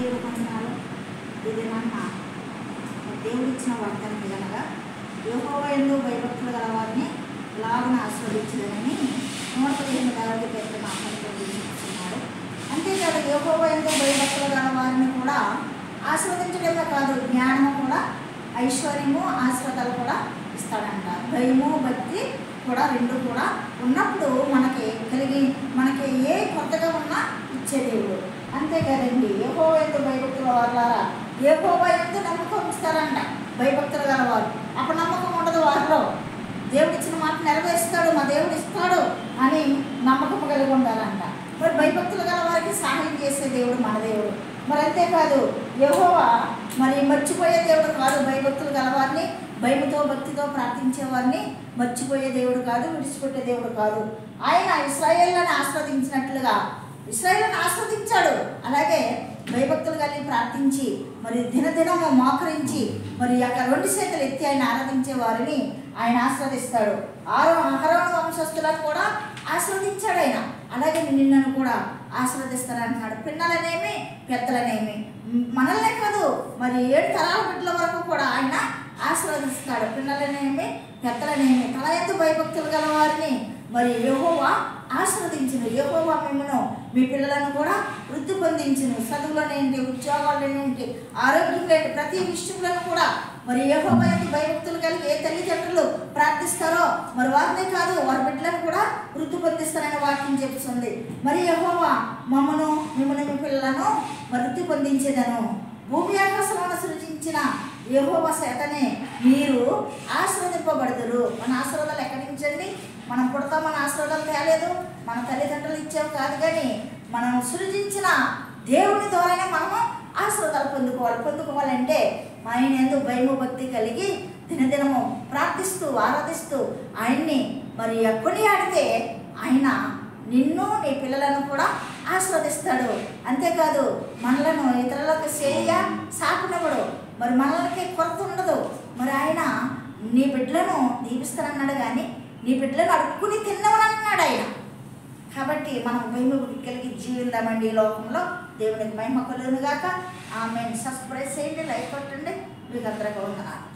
దేవుడు కొంటున్నారు ఇది నన్న దేవుడు ఇచ్చిన వాగ్దానం కనుక యెహోవా యందు భయభక్తులు గల వారిని లాభన ఆస్వాదించదని 115 దావీదు పేరు మాట్లాడుతున్నాడు. అంతేకాదు యెహోవా యందు భయభక్తులు గల వారిని కూడా ఆస్వాదించడమే కాదు, జ్ఞానము కూడా, ఐశ్వర్యము, ఆశీర్వాదాలు కూడా ఇస్తాడంట. భయము భక్తి కూడా రెండు కూడా ఉన్నప్పుడు మనకి ఏ కొత్తగా ఉన్నా ఇచ్చే దేవుడు. అంతేకాదండి, యెహోవా యందు భయభక్తుల వారులారా, యెహోవా యందు నమ్మకం ఉంచుతారంట భయభక్తులు గలవారు. అప్పుడు నమ్మకం ఉండదు వారిలో. దేవుడు ఇచ్చిన మాట నెరవేరుస్తాడు, మా దేవుడు ఇస్తాడు అని నమ్మకం కలిగి ఉండాలంట. మరి భయభక్తులు గల వారికి సహాయం చేసే దేవుడు మన దేవుడు. మరి అంతేకాదు యెహోవా మరి మర్చిపోయే దేవుడు కాదు. భయభక్తులు గలవారిని భయముతో భక్తితో ప్రార్థించే వారిని మర్చిపోయే దేవుడు కాదు, విడిచిపెట్టే దేవుడు కాదు. ఆయన ఇశ్రాయేలును ఆస్వాదించినట్లుగా ఇశ్రాయేలును ఆస్వాదించాడు. అలాగే భయభక్తులు కలిగి ప్రార్థించి మరి దినదినము మోకరించి మరి అక్కడ 2 చేతులు ఎత్తి ఆయన ఆరాధించే వారిని ఆయన ఆస్వాదిస్తాడు. అహరోను వంశస్థులను కూడా ఆస్వాదించాడు ఆయన. అలాగే నిన్నను కూడా ఆస్వాదిస్తారంటున్నాడు. పిన్నలనేమి పెద్దలనేమి మనల్నే కాదు, మరి 7 తరాల బిడ్డల వరకు కూడా ఆయన ఆస్వాదిస్తాడు. పిన్నలనేమి పెద్దలనేమి తల యందు భయభక్తులు గల వారిని మరి యెహోవా ఆస్వాదించును. యెహోవా మిమ్మను మీ పిల్లలను కూడా వృద్ధి పొందించును. చదువులోనేంటి, ఉద్యోగాల్లోనేంటి, ఆరోగ్యంలో ప్రతి విషయంలో కూడా మరి యెహోవా యందు భయభక్తులు కలిగి ఏ తల్లిదండ్రులు ప్రార్థిస్తారో మరి వారినే కాదు వారి బిడ్డలను కూడా వృద్ధి పొందిస్తారనే వాక్యం చెప్తుంది. మరి యెహోవా మిమ్మను మీ పిల్లలను వృద్ధి పొందించేదను. భూమి ఆకాశములను సృజించిన యెహోవా చేతనే మీరు ఆశీర్వదింపబడదురు. మన ఆశీర్వాదాలు ఎక్కడి నుంచండి? మనం పుడతాం, మన ఆశీర్వాదాలు తేలేదు, మన తల్లిదండ్రులు ఇచ్చేవి కాదు. కానీ మనం సృజించిన దేవుని ద్వారానే మనము ఆశీర్వాదాలు పొందుకోవాలంటే ఆయన యందు భయము భక్తి కలిగి దినదినము ప్రార్థిస్తూ ఆరాధిస్తూ ఆయన్ని మరి కొనియాడితే ఆయన నిన్ను నీ పిల్లలను కూడా ఆస్వాదిస్తాడు. అంతేకాదు మనలను ఇతరులకు సాపినప్పుడు మరి మనలకి కొరత ఉండదు. మరి ఆయన నీ బిడ్డలను దీవిస్తానన్నాడు, కానీ నీ బిడ్డలను అడుక్కుని తిన్నవనన్నాడు ఆయన. కాబట్టి మనం భయము కలిగి జీవిద్దామండి ఈ లోకంలో. దేవునికి మహిమ కలుగును గాక. ఆమేన్. సబ్స్క్రైబ్ చేయండి, లైక్ కొట్టండి. మీకు అందరికీ వందనాలు.